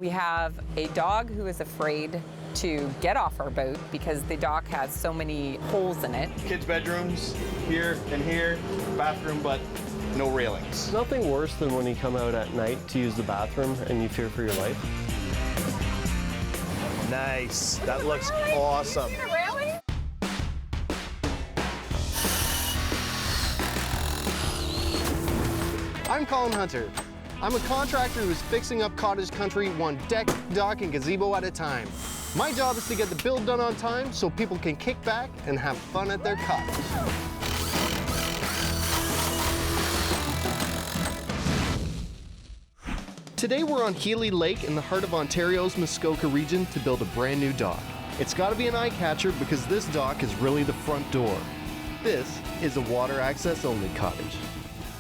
We have a dog who is afraid to get off our boat because the dock has so many holes in it. Kids' bedrooms, here and here, bathroom, but no railings. Nothing worse than when you come out at night to use the bathroom and you fear for your life. Nice, that looks awesome. I'm Colin Hunter. I'm a contractor who's fixing up cottage country one deck, dock, and gazebo at a time. My job is to get the build done on time so people can kick back and have fun at their cottage. Today we're on Healy Lake in the heart of Ontario's Muskoka region to build a brand new dock. It's got to be an eye catcher because this dock is really the front door. This is a water access only cottage.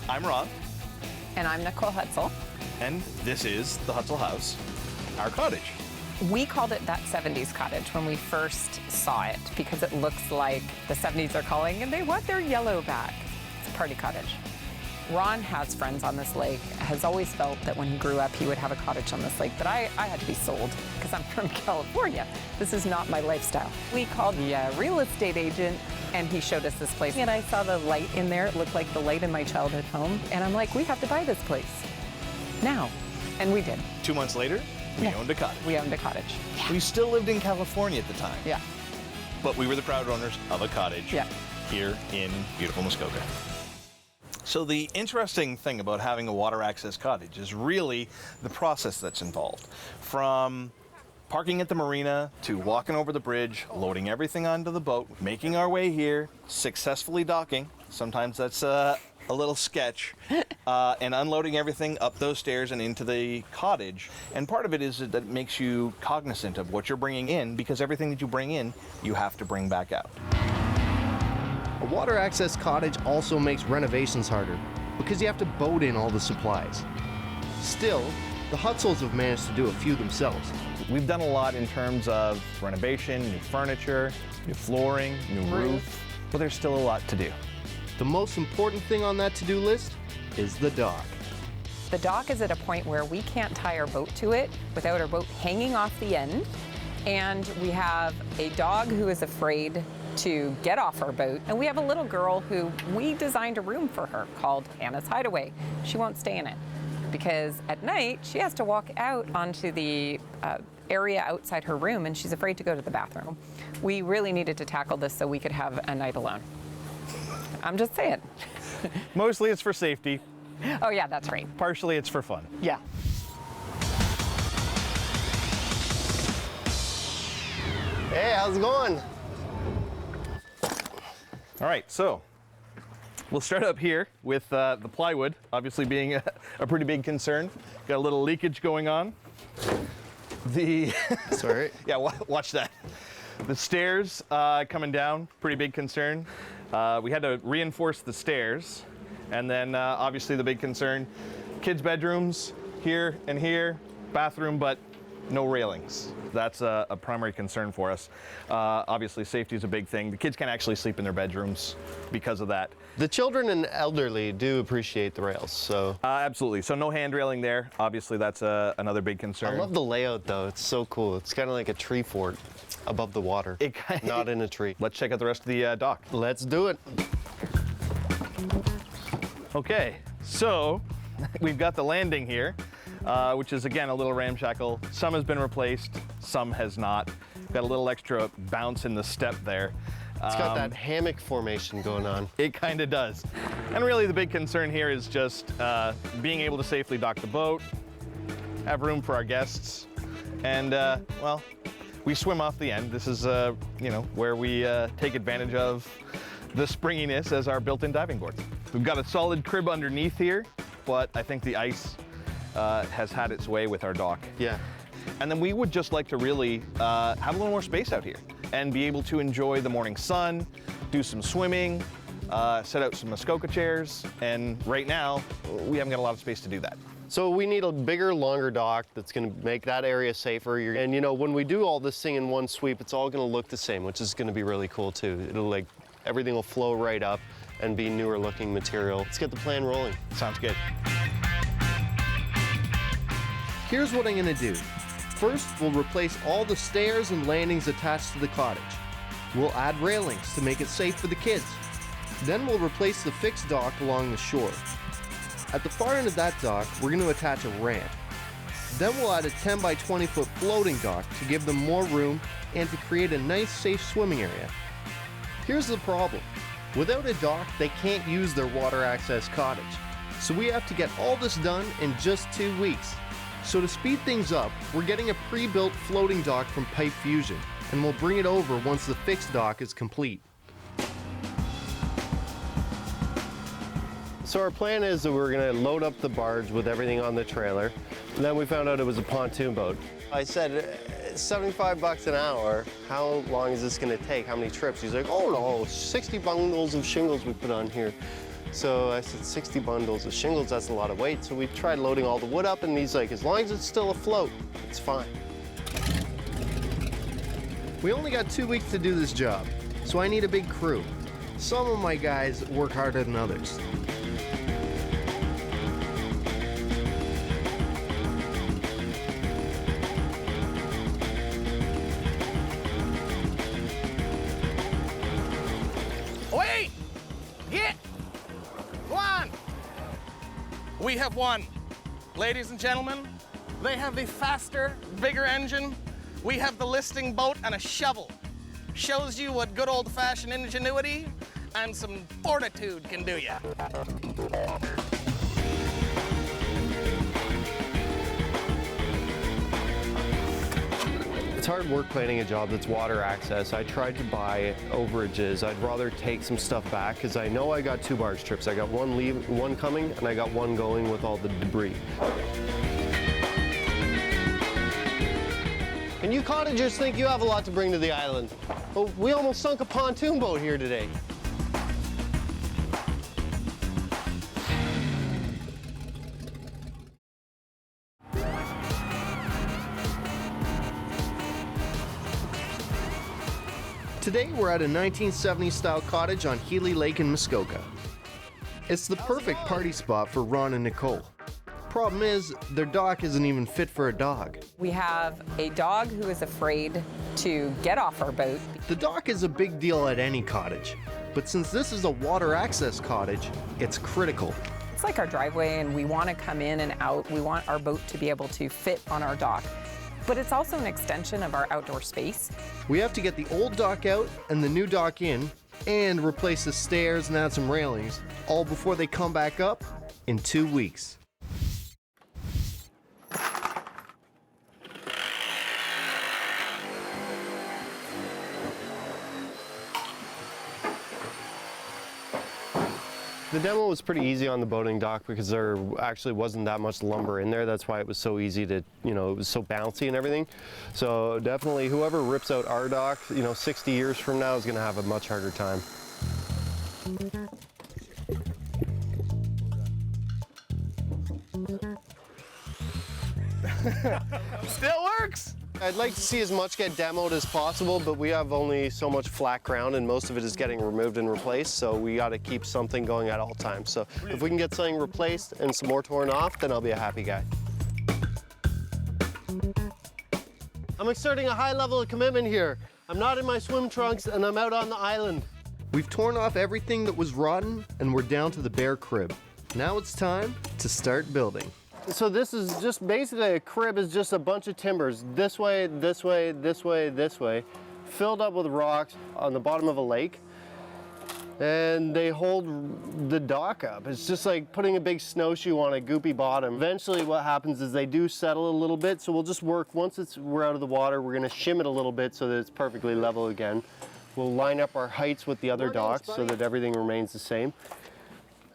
I'm Ron. And I'm Nicole Hutzel. And this is the Hutzel House, our cottage. We called it that 70s cottage when we first saw it because it looks like the 70s are calling and they want their yellow back. It's a party cottage. Ron has friends on this lake, has always felt that when he grew up he would have a cottage on this lake, but I had to be sold because I'm from California. This is not my lifestyle. We called the real estate agent and he showed us this place. And I saw the light in there. It looked like the light in my childhood home. And I'm like, we have to buy this place now. And we did. 2 months later, we owned a cottage. We owned a cottage. Yeah. We still lived in California at the time. Yeah. But we were the proud owners of a cottage here in beautiful Muskoka. So the interesting thing about having a water access cottage is really the process that's involved. From parking at the marina to walking over the bridge, loading everything onto the boat, making our way here, successfully docking. Sometimes that's a little sketch, and unloading everything up those stairs and into the cottage. And part of it is that it makes you cognizant of what you're bringing in, because everything that you bring in, you have to bring back out. A water access cottage also makes renovations harder because you have to boat in all the supplies. Still, the Hutzels have managed to do a few themselves. We've done a lot in terms of renovation, new furniture, new flooring, new roof, but there's still a lot to do. The most important thing on that to-do list is the dock. The dock is at a point where we can't tie our boat to it without our boat hanging off the end. And we have a dog who is afraid to get off our boat. And we have a little girl who we designed a room for her called Anna's Hideaway. She won't stay in it because at night she has to walk out onto the area outside her room and she's afraid to go to the bathroom. We really needed to tackle this so we could have a night alone. I'm just saying. Mostly it's for safety. Oh yeah, that's right. Partially it's for fun. Yeah. Hey, how's it going? All right, so we'll start up here with the plywood, obviously being a pretty big concern. Got a little leakage going on. Sorry. Yeah, watch that. The stairs coming down, pretty big concern. We had to reinforce the stairs. And then obviously the big concern, kids' bedrooms here and here, bathroom, but no railings. That's a primary concern for us. Obviously safety is a big thing. The kids can't actually sleep in their bedrooms because of that. The children and elderly do appreciate the rails, so. Absolutely, so no hand railing there. Obviously that's another big concern. I love the layout though, it's so cool. It's kind of like a tree fort above the water, not in a tree. Let's check out the rest of the dock. Let's do it. Okay, so we've got the landing here, which is again a little ramshackle. Some has been replaced, some has not. Got a little extra bounce in the step there. It's got that hammock formation going on. It kind of does. And really the big concern here is just being able to safely dock the boat, have room for our guests, and well, we swim off the end. This is where we take advantage of the springiness as our built-in diving boards. We've got a solid crib underneath here, but I think the ice has had its way with our dock. Yeah. And then we would just like to really have a little more space out here and be able to enjoy the morning sun, do some swimming, set out some Muskoka chairs, and right now we haven't got a lot of space to do that. So we need a bigger, longer dock that's gonna make that area safer. And you know, when we do all this thing in one sweep, it's all gonna look the same, which is gonna be really cool too. It'll everything will flow right up and be newer looking material. Let's get the plan rolling. Sounds good. Here's what I'm gonna do. First, we'll replace all the stairs and landings attached to the cottage. We'll add railings to make it safe for the kids. Then we'll replace the fixed dock along the shore. At the far end of that dock, we're going to attach a ramp. Then we'll add a 10 by 20 foot floating dock to give them more room and to create a nice safe swimming area. Here's the problem. Without a dock, they can't use their water access cottage. So we have to get all this done in just 2 weeks. So to speed things up, we're getting a pre-built floating dock from Pipe Fusion, and we'll bring it over once the fixed dock is complete. So our plan is that we're going to load up the barge with everything on the trailer. And then we found out it was a pontoon boat. I said, 75 bucks an hour, how long is this going to take? How many trips? He's like, oh no, 60 bundles of shingles we put on here. So I said, 60 bundles of shingles, that's a lot of weight. So we tried loading all the wood up, and he's like, as long as it's still afloat, it's fine. We only got 2 weeks to do this job, so I need a big crew. Some of my guys work harder than others. Wait! Get! Go on! We have won. Ladies and gentlemen, they have the faster, bigger engine. We have the listing boat and a shovel. Shows you what good old-fashioned ingenuity and some fortitude can do ya. It's hard work planning a job that's water access. I tried to buy overages. I'd rather take some stuff back because I know I got 2 barge trips. I got one coming and I got one going with all the debris. And you cottagers think you have a lot to bring to the island. Well, we almost sunk a pontoon boat here today. Today we're at a 1970s style cottage on Healy Lake in Muskoka. It's the perfect party spot for Ron and Nicole. Problem is, their dock isn't even fit for a dog. We have a dog who is afraid to get off our boat. The dock is a big deal at any cottage, but since this is a water access cottage, it's critical. It's like our driveway, and we want to come in and out. We want our boat to be able to fit on our dock. But it's also an extension of our outdoor space. We have to get the old dock out and the new dock in, and replace the stairs and add some railings, all before they come back up in 2 weeks. The demo was pretty easy on the boating dock because there actually wasn't that much lumber in there. That's why it was so easy to, it was so bouncy and everything. So definitely whoever rips out our dock, 60 years from now is going to have a much harder time. Still works! I'd like to see as much get demoed as possible, but we have only so much flat ground and most of it is getting removed and replaced, so we got to keep something going at all times. So if we can get something replaced and some more torn off, then I'll be a happy guy. I'm exerting a high level of commitment here. I'm not in my swim trunks and I'm out on the island. We've torn off everything that was rotten and we're down to the bare crib. Now it's time to start building. So this is just basically a crib is just a bunch of timbers this way, this way, this way, this way, filled up with rocks on the bottom of a lake. And they hold the dock up. It's just like putting a big snowshoe on a goopy bottom. Eventually what happens is they do settle a little bit, so we'll just work, once we're out of the water, we're gonna shim it a little bit so that it's perfectly level again. We'll line up our heights with the other docks so that everything remains the same.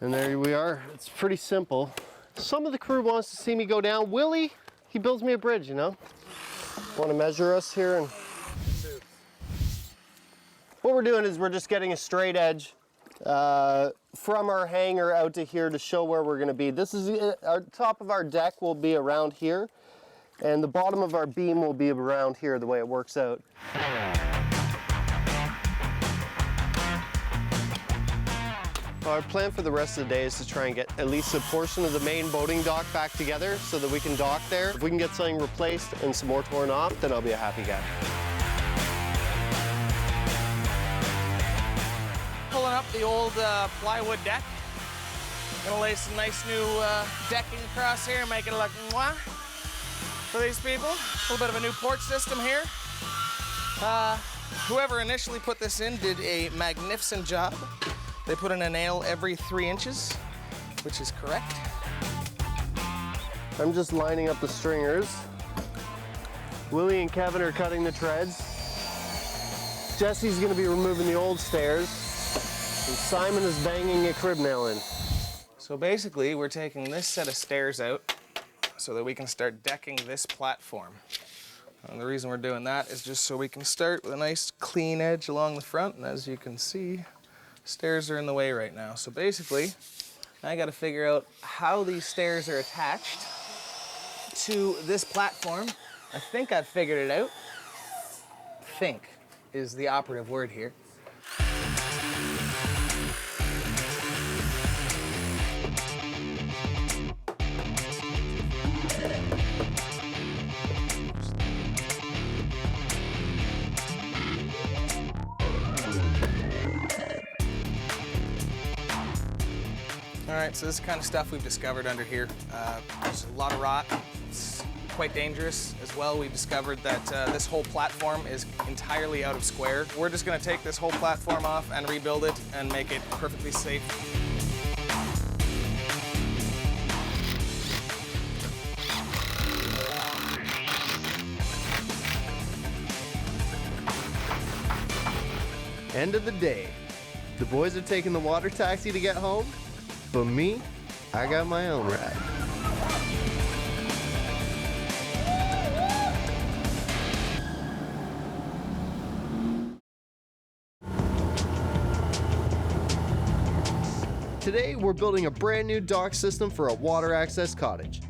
And there we are, it's pretty simple. Some of the crew wants to see me go down. Willie, he builds me a bridge, Want to measure us here? And what we're doing is we're just getting a straight edge from our hangar out to here to show where we're going to be. This is our top of our deck will be around here, and the bottom of our beam will be around here the way it works out. Well, our plan for the rest of the day is to try and get at least a portion of the main boating dock back together so that we can dock there. If we can get something replaced and some more torn off, then I'll be a happy guy. Pulling up the old plywood deck. Gonna lay some nice new decking across here and make it look mwah for these people. A little bit of a new porch system here. Whoever initially put this in did a magnificent job. They put in a nail every 3 inches, which is correct. I'm just lining up the stringers. Willie and Kevin are cutting the treads. Jesse's gonna be removing the old stairs. And Simon is banging a crib nail in. So basically, we're taking this set of stairs out so that we can start decking this platform. And the reason we're doing that is just so we can start with a nice clean edge along the front. And as you can see, stairs are in the way right now. So basically, I got to figure out how these stairs are attached to this platform. I think I've figured it out. Think is the operative word here. All right, so this is the kind of stuff we've discovered under here. There's a lot of rot. It's quite dangerous as well. We've discovered that this whole platform is entirely out of square. We're just gonna take this whole platform off and rebuild it and make it perfectly safe. End of the day. The boys are taking the water taxi to get home. But me, I got my own ride. Today, we're building a brand new dock system for a water access cottage.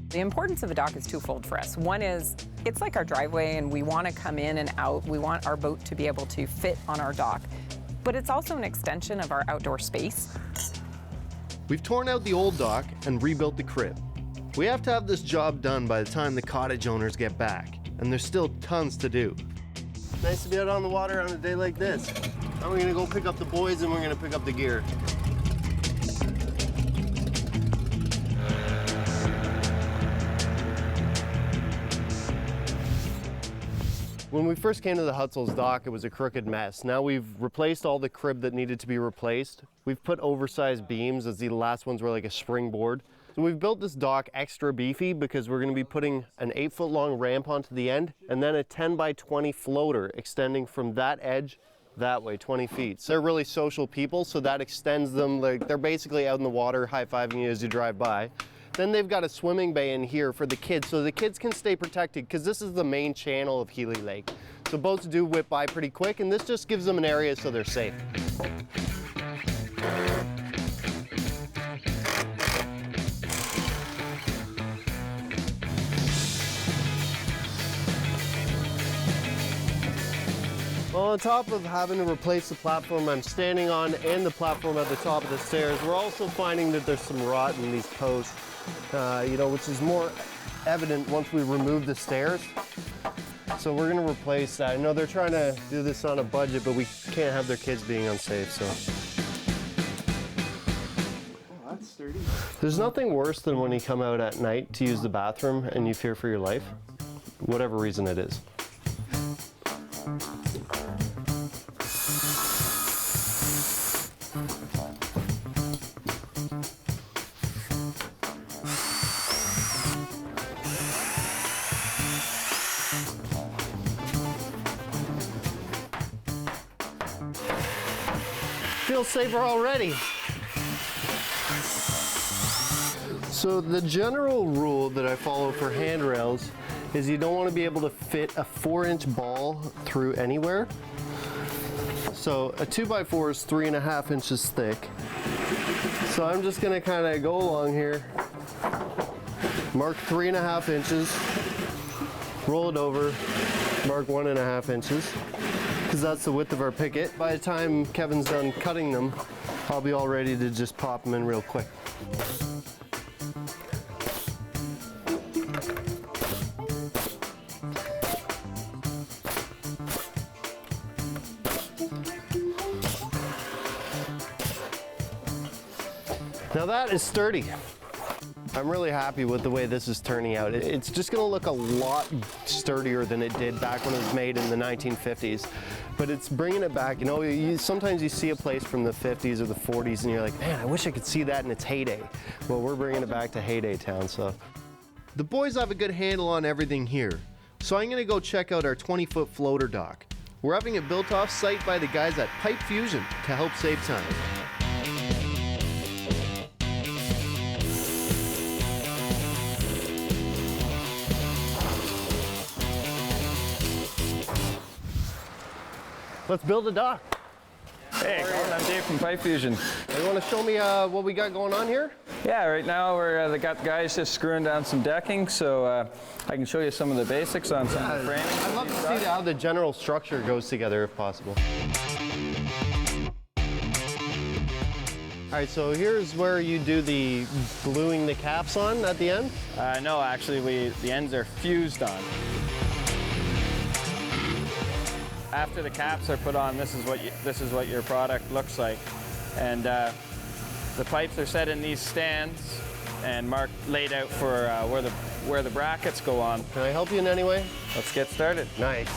The importance of a dock is twofold for us. One is, it's like our driveway and we want to come in and out. We want our boat to be able to fit on our dock. But it's also an extension of our outdoor space. We've torn out the old dock and rebuilt the crib. We have to have this job done by the time the cottage owners get back, and there's still tons to do. Nice to be out on the water on a day like this. Now we're gonna go pick up the boys and we're gonna pick up the gear. When we first came to the Hutzel's dock, it was a crooked mess. Now we've replaced all the crib that needed to be replaced. We've put oversized beams, as the last ones were like a springboard. So we've built this dock extra beefy because we're gonna be putting an 8-foot long ramp onto the end and then a 10 by 20 floater extending from that edge that way, 20 feet. So they're really social people, so that extends them, like they're basically out in the water high-fiving you as you drive by. Then they've got a swimming bay in here for the kids, so the kids can stay protected because this is the main channel of Healy Lake. So boats do whip by pretty quick, and this just gives them an area so they're safe. Well, on top of having to replace the platform I'm standing on and the platform at the top of the stairs, we're also finding that there's some rot in these posts, which is more evident once we remove the stairs. So we're gonna replace that. I know they're trying to do this on a budget, but we can't have their kids being unsafe, so. Oh, that's sturdy. There's nothing worse than when you come out at night to use the bathroom and you fear for your life, whatever reason it is. Feels safer already. So the general rule that I follow for handrails is you don't want to be able to fit a 4-inch ball through anywhere. So a 2x4 is 3.5 inches thick. So I'm just going to kind of go along here, mark 3.5 inches, roll it over, mark 1.5 inches. Because that's the width of our picket. By the time Kevin's done cutting them, I'll be all ready to just pop them in real quick. Now that is sturdy. I'm really happy with the way this is turning out. It's just gonna look a lot sturdier than it did back when it was made in the 1950s. But it's bringing it back. You know, sometimes you see a place from the 50s or the 40s and you're like, man, I wish I could see that in its heyday. Well, we're bringing it back to heyday town, so. The boys have a good handle on everything here. So I'm gonna go check out our 20-foot floater dock. We're having it built off site by the guys at Pipe Fusion to help save time. Let's build a dock. Hey, Colin, I'm Dave from Pipe Fusion. You want to show me what we got going on here? Yeah, right now they got the guys just screwing down some decking, so I can show you some of the basics on some of the framing. I'd love to see how the general structure goes together if possible. All right, so here's where you do the gluing the caps on at the end? No, actually, the ends are fused on. After the caps are put on, this is what your product looks like, and the pipes are set in these stands and laid out for where the brackets go on. Can I help you in any way? Let's get started. Nice.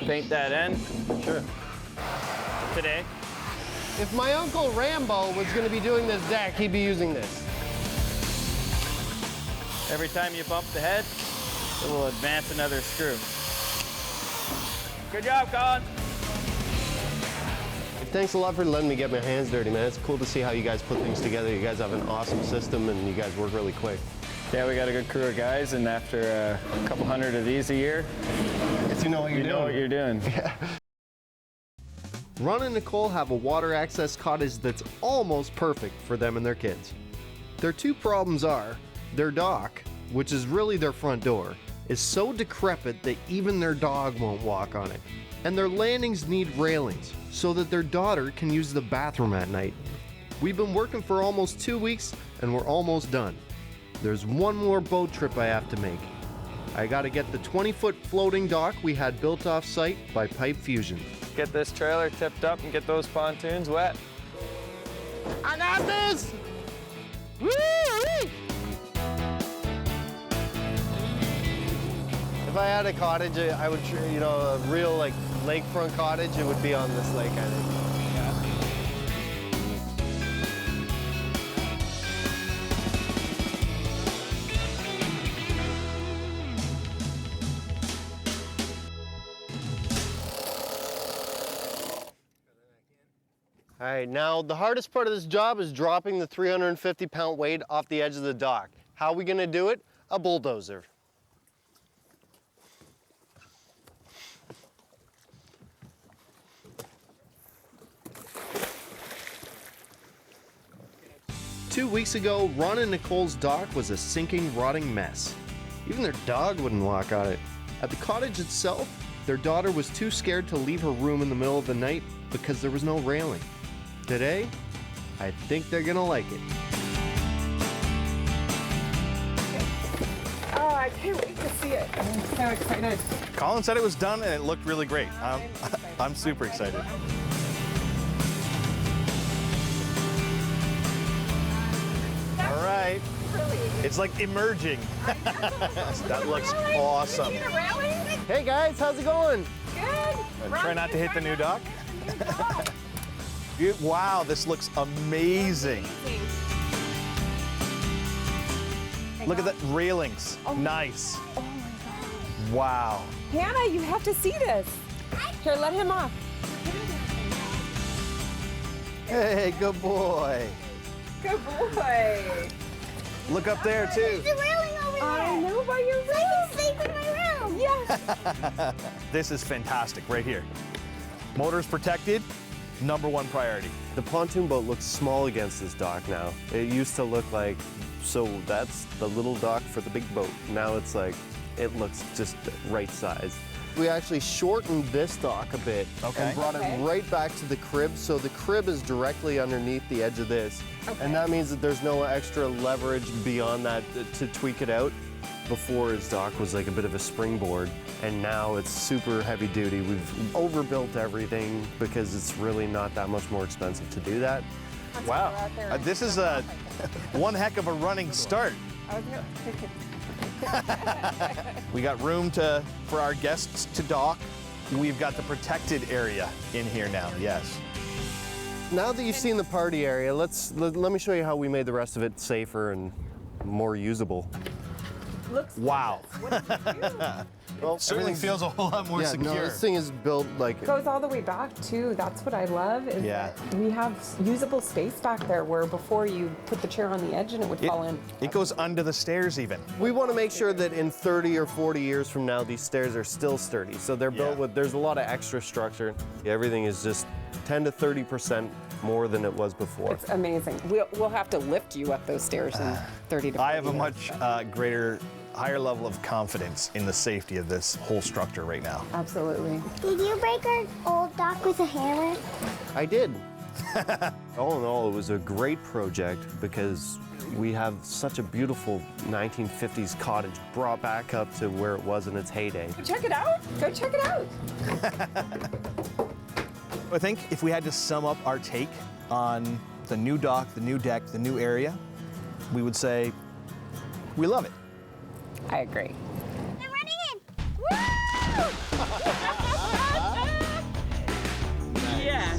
Paint that end. Sure. Today. If my Uncle Rambo was going to be doing this deck, he'd be using this. Every time you bump the head, it will advance another screw. Good job, Colin. Thanks a lot for letting me get my hands dirty, man. It's cool to see how you guys put things together. You guys have an awesome system and you guys work really quick. Yeah, we got a good crew of guys, and after a couple hundred of these a year, you know what you're doing. You know what you're doing. Yeah. Ron and Nicole have a water access cottage that's almost perfect for them and their kids. Their two problems are, their dock, which is really their front door, is so decrepit that even their dog won't walk on it. And their landings need railings so that their daughter can use the bathroom at night. We've been working for almost 2 weeks and we're almost done. There's one more boat trip I have to make. I gotta get the 20-foot floating dock we had built off site by Pipe Fusion. Get this trailer tipped up and get those pontoons wet. I got this! Woo-wee! If I had a cottage, I would, you know, a real like lakefront cottage, it would be on this lake, I think. All right, now the hardest part of this job is dropping the 350-pound weight off the edge of the dock. How are we gonna do it? A bulldozer. Two weeks ago, Ron and Nicole's dock was a sinking, rotting mess. Even their dog wouldn't walk on it. At the cottage itself, their daughter was too scared to leave her room in the middle of the night because there was no railing. Today, I think they're gonna like it. Oh, I can't wait to see it. I'm so excited. Colin said it was done and it looked really great. I'm super excited. All right. It's like emerging. That looks awesome. Hey guys, how's it going? Good. Try not to hit the new dock. Wow, this looks amazing. Look at the railings. Oh. Nice. Oh my God. Wow. Hannah, you have to see this. Here, let him off. Hey, good boy. Good boy. Look up there too. There's a railing over there. I know, but you're So I can sleep in my room. Yes. This is fantastic right here. Motors protected, #1 priority. The pontoon boat looks small against this dock now. It used to look like So that's the little dock for the big boat. Now it's like, it looks just right size. We actually shortened this dock a bit and brought it right back to the crib. So the crib is directly underneath the edge of this. And that means that there's no extra leverage beyond that to tweak it out. Before, his dock was like a bit of a springboard, and now it's super heavy duty. We've overbuilt everything because it's really not that much more expensive to do that. Wow, this is one heck of a running start. We got room for our guests to dock. We've got the protected area in here now, yes. Now that you've seen the party area, let me show you how we made the rest of it safer and more usable. Wow. Well, certainly feels a whole lot more secure. No, this thing is built like... It goes all the way back too. That's what I love is that we have usable space back there where before you put the chair on the edge and it would fall in. It goes under the stairs even. We want to make sure that in 30 or 40 years from now, these stairs are still sturdy. So they're built with, there's a lot of extra structure. Everything is just 10 to 30% more than it was before. It's amazing. We'll have to lift you up those stairs in 30 to 40 I have a much higher level of confidence in the safety of this whole structure right now. Absolutely. Did you break our old dock with a hammer? I did. All in all, it was a great project because we have such a beautiful 1950s cottage brought back up to where it was in its heyday. Check it out. Go check it out. I think if we had to sum up our take on the new dock, the new deck, the new area, we would say we love it. I agree. I'm running in. Woo! Yeah.